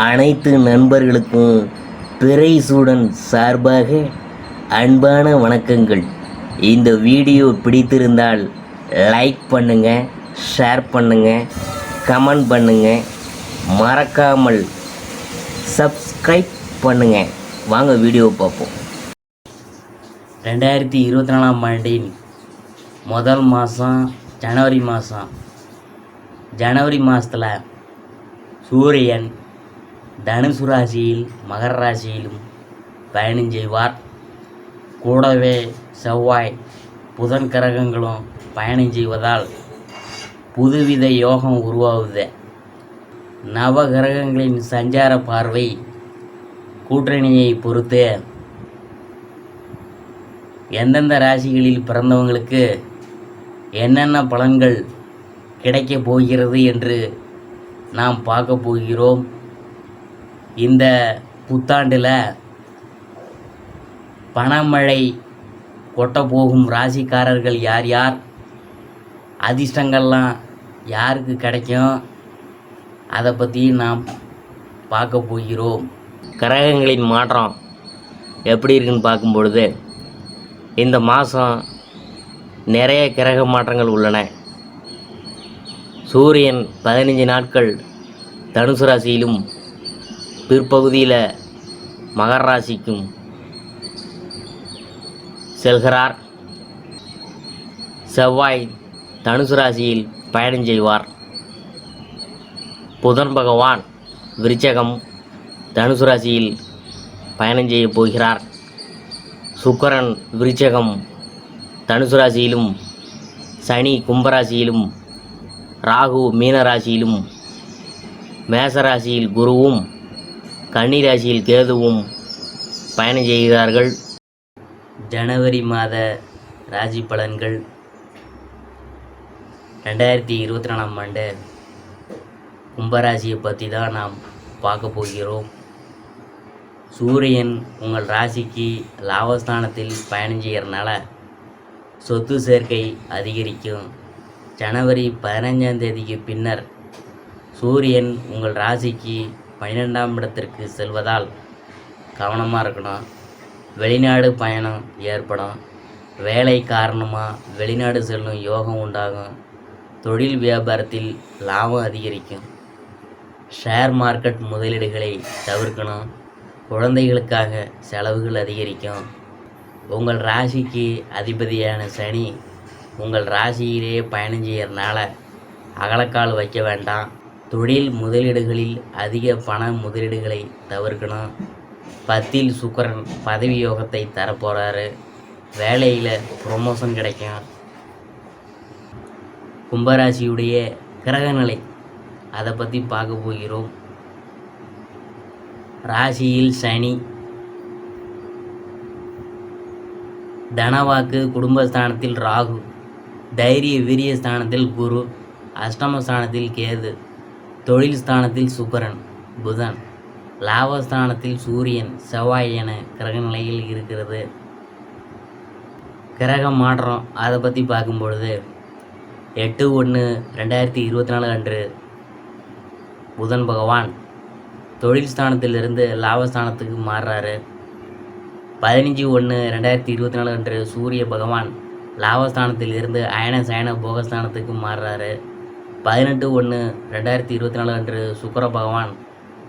அனைத்து நண்பர்களுக்கும் பிறைசூடன் சார்பாக அன்பான வணக்கங்கள். இந்த வீடியோ பிடித்திருந்தால் லைக் பண்ணுங்கள், ஷேர் பண்ணுங்கள், கமெண்ட் பண்ணுங்கள், மறக்காமல் சப்ஸ்கிரைப் பண்ணுங்கள். வாங்க வீடியோ பார்ப்போம். 2024ஆம் ஆண்டின் முதல் மாதம் ஜனவரி மாதத்தில் சூரியன் தனுசு ராசியில் மகர ராசியிலும் பயணம் செய்வார். கூடவே செவ்வாய் புதன் கிரகங்களும் பயணம் செய்வதால் புதுவித யோகம் உருவாகுது. நவ கிரகங்களின் சஞ்சார பார்வை கூட்டணியை பொறுத்து எந்தெந்த ராசிகளில் பிறந்தவங்களுக்கு என்னென்ன பலன்கள் கிடைக்கப் போகிறது என்று நாம் பார்க்க போகிறோம். இந்த புத்தாண்டில் பணமழை கொட்ட போகும் ராசிக்காரர்கள் யார் யார், அதிர்ஷ்டங்கள்லாம் யாருக்கு கிடைக்கும், அதை பற்றி நாம் பார்க்க போகிறோம். கிரகங்களின் மாற்றம் எப்படி இருக்குன்னு பார்க்கும்பொழுது இந்த மாதம் நிறைய கிரக மாற்றங்கள் உள்ளன. சூரியன் 15 நாட்கள் தனுசு ராசியிலும் பிற்பகுதியில் மகர ராசிக்கும் செல்கிறார். செவ்வாய் தனுசு ராசியில் பயணம் செய்வார். புதன் பகவான் விருச்சகம் தனுசு ராசியில் பயணம் செய்ய போகிறார். சுக்கிரன் விருச்சகம் தனுசு ராசியிலும், சனி கும்பராசியிலும், ராகு மீனராசியிலும், மேசராசியில் குருவும், கன்னி ராசியில் கேதுவும் பயணம் செய்கிறார்கள். ஜனவரி மாத ராசி பலன்கள் 2024ஆம் ஆண்டு கும்பராசியை பற்றி தான் நாம் பார்க்க போகிறோம். சூரியன் உங்கள் ராசிக்கு லாபஸ்தானத்தில் பயணம் செய்கிறனால சொத்து சேர்க்கை அதிகரிக்கும். ஜனவரி 15ஆம் தேதிக்கு பின்னர் சூரியன் உங்கள் ராசிக்கு 12ஆம் இடத்திற்கு செல்வதால் கவனமாக இருக்கணும். வெளிநாடு பயணம் ஏற்படும். வேலை காரணமாக வெளிநாடு செல்லும் யோகம் உண்டாகும். தொழில் வியாபாரத்தில் லாபம் அதிகரிக்கும். ஷேர் மார்க்கெட் முதலீடுகளை தவிர்க்கணும். குழந்தைகளுக்காக செலவுகள் அதிகரிக்கும். உங்கள் ராசிக்கு அதிபதியான சனி உங்கள் ராசியிலேயே பயணம் செய்கிறனால அகலக்கால் வைக்க வேண்டாம். தொழில் முதலீடுகளில் அதிக பண முதலீடுகளை தவிர்க்கணும். 10ல் சுக்கிரன் பதவி யோகத்தை தரப்போகிறாரு. வேலையில் ப்ரொமோஷன் கிடைக்கும். கும்பராசியுடைய கிரகநிலை அதை பற்றி பார்க்க போகிறோம். ராசியில் சனி, தனவாக்கு குடும்பஸ்தானத்தில் ராகு, தைரிய வீரிய ஸ்தானத்தில் குரு, அஷ்டமஸ்தானத்தில் கேது, தொழில் ஸ்தானத்தில் சுக்கிரன் புதன், லாபஸ்தானத்தில் சூரியன் செவ்வாய் என கிரக நிலையில் இருக்கிறது. கிரக மாற்றம் அதை பற்றி பார்க்கும்பொழுது 8/1/2024 அன்று புதன் பகவான் தொழில் ஸ்தானத்திலிருந்து லாபஸ்தானத்துக்கு மாறுறாரு. 15/1/2024 அன்று சூரிய பகவான் லாபஸ்தானத்தில் இருந்து அயன சயன போகஸ்தானத்துக்கு மாறுறாரு. 18/1/2024 அன்று சுக்கிர பகவான்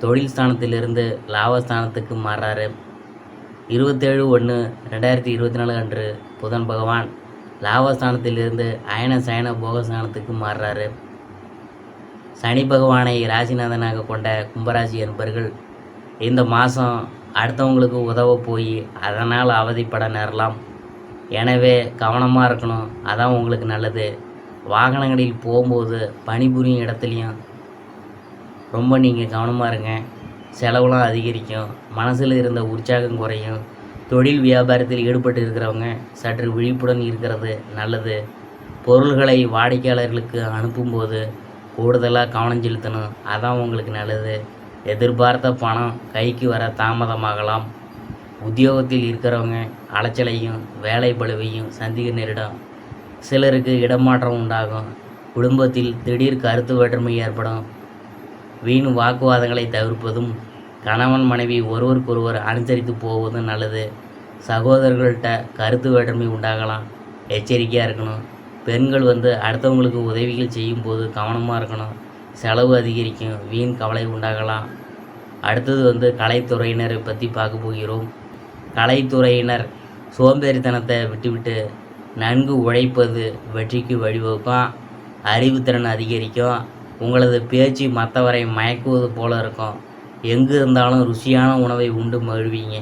தொழில் ஸ்தானத்திலிருந்து லாபஸ்தானத்துக்கு மாறுறாரு. 27/1/2024 அன்று புதன் பகவான் லாபஸ்தானத்திலிருந்து அயன சயன போகஸ்தானத்துக்கு மாறுறாரு. சனி பகவானை ராசிநாதனாக கொண்ட கும்பராசி என்பர்கள் இந்த மாதம் அடுத்தவங்களுக்கு உதவ போய் அதனால் அவதிப்பட நேரலாம். எனவே கவனமாக இருக்கணும். அதான் உங்களுக்கு நல்லது. வாகனங்களில் போகும்போது பணிபுரியும் இடத்துலையும் ரொம்ப நீங்கள் கவனமாக இருங்க. செலவுலாம் அதிகரிக்கும். மனசில் இருந்த உற்சாகம் குறையும். தொழில் வியாபாரத்தில் ஈடுபட்டு இருக்கிறவங்க சற்று விழிப்புடன் இருக்கிறது நல்லது. பொருள்களை வாடிக்கையாளர்களுக்கு அனுப்பும்போது கூடுதலாக கவனம் செலுத்தணும். அதான் உங்களுக்கு நல்லது. எதிர்பார்த்த பணம் கைக்கு வர தாமதமாகலாம். உத்தியோகத்தில் இருக்கிறவங்க அலைச்சலையும் வேலை பளுவையும் சந்திக்க நேரிடும். சிலருக்கு இடமாற்றம் உண்டாகும். குடும்பத்தில் திடீர் கருத்து வேற்றுமை ஏற்படும். வீண் வாக்குவாதங்களை தவிர்ப்பதும் கணவன் மனைவி ஒருவருக்கொருவர் அனுசரித்து போவதும் நல்லது. சகோதரர்கள்ட்ட கருத்து வேற்றுமை உண்டாகலாம், எச்சரிக்கையாக இருக்கணும். பெண்கள் அடுத்தவங்களுக்கு உதவிகள் செய்யும்போது கவனமாக இருக்கணும். செலவு அதிகரிக்கும், வீண் கவலை உண்டாகலாம். அடுத்தது கலைத்துறையினரை பற்றி பார்க்க போகிறோம். கலைத்துறையினர் சோம்பேறித்தனத்தை விட்டுவிட்டு நன்கு உழைப்பது வெற்றிக்கு வழிவகுக்கும். அறிவுத்திறன் அதிகரிக்கும். உங்களது பேச்சு மற்றவரை மயக்குவது போல இருக்கும். எங்கு இருந்தாலும் ருசியான உணவை உண்டு மகிழ்வீங்க.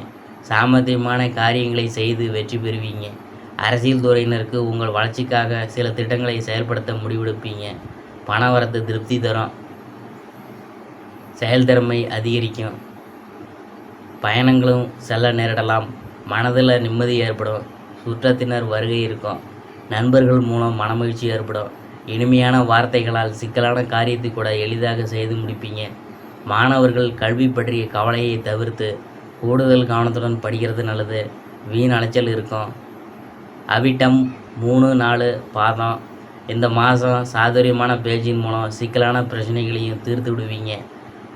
சாமர்த்தியமான காரியங்களை செய்து வெற்றி பெறுவீங்க. அரசியல் துறையினருக்கு உங்கள் வளர்ச்சிக்காக சில திட்டங்களை செயல்படுத்த முடிவெடுப்பீங்க. பணவரத்து திருப்தி தரும். செயல்திறமை அதிகரிக்கும். பயணங்களும் செல்ல நேரிடலாம். மனதில் நிம்மதி ஏற்படும். சுற்றத்தினர் வருகை இருக்கும். நண்பர்கள் மூலம் மனமகிழ்ச்சி ஏற்படும். இனிமையான வார்த்தைகளால் சிக்கலான காரியத்தை கூட எளிதாக செய்து முடிப்பீங்க. மாணவர்கள் கல்வி பற்றிய கவலையை தவிர்த்து கூடுதல் கவனத்துடன் படிக்கிறது நல்லது. வீண் அலைச்சல் இருக்கும். அவிட்டம் 3, 4 பாதம் இந்த மாதம் சாதுரியமான பேச்சின் மூலம் சிக்கலான பிரச்சனைகளையும் தீர்த்து விடுவீங்க.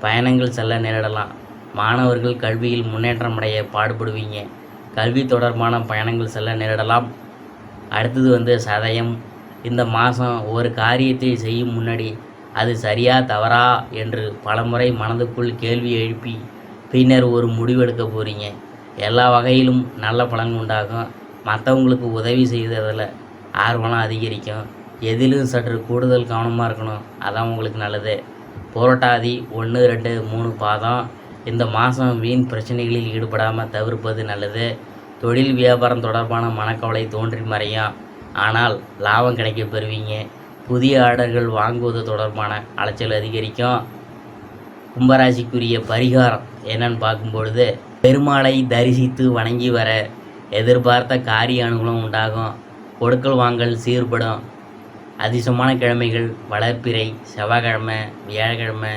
பயணங்கள் செல்ல நேரிடலாம். மாணவர்கள் கல்வியில் முன்னேற்றம் அடைய பாடுபடுவீங்க. கல்வி தொடர்பான பயணங்கள் செல்ல நேரிடலாம். அடுத்தது சதயம். இந்த மாதம் ஒரு காரியத்தை செய்யும் முன்னாடி அது சரியா தவறா என்று பலமுறை மனதுக்குள் கேள்வி எழுப்பி பின்னர் ஒரு முடிவெடுக்க போகிறீங்க. எல்லா வகையிலும் நல்ல பலன் உண்டாகும். மற்றவங்களுக்கு உதவி செய்வதில் ஆர்வம் அதிகரிக்கும். எதிலும் சற்று கூடுதல் கவனமாக இருக்கணும், அதான் உங்களுக்கு நல்லது. புரட்டாதி 1, 2, 3 பாதம் இந்த மாதம் வீண் பிரச்சனைகளில் ஈடுபடாமல் தவிர்ப்பது நல்லது. தொழில் வியாபாரம் தொடர்பான மனக்கவலை தோன்றி மறையும், ஆனால் லாபம் கிடைக்க பெறுவீங்க. புதிய ஆர்டர்கள் வாங்குவது தொடர்பான அலைச்சல் அதிகரிக்கும். கும்பராசிக்குரிய பரிகாரம் என்னன்னு பார்க்கும்பொழுது, பெருமாளை தரிசித்து வணங்கி வர எதிர்பார்த்த காரிய அனுகூலம் உண்டாகும். கொடுக்கல் வாங்கல் சீர்படும். அதிர்ஷ்டமான கிழமைகள் வளர்ப்பிறை செவ்வாய்க்கிழமை, வியாழக்கிழமை,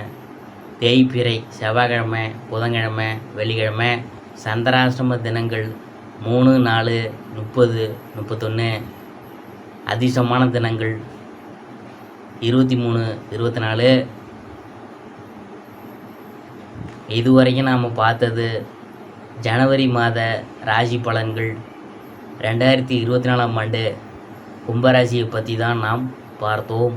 தேய்பிறை செவ்வாய்க்கிழமை, புதன்கிழமை, வெள்ளிக்கிழமை. சந்திராஷ்டம தினங்கள் 3, 4, 30, 31. அதிர்ஷ்டமான தினங்கள் 23, 24. இதுவரைக்கும் நாம் பார்த்தது ஜனவரி மாத ராசி பலன்கள். 2024ஆம் ஆண்டு கும்பராசியை பற்றி தான் நாம் பார்த்தோம்.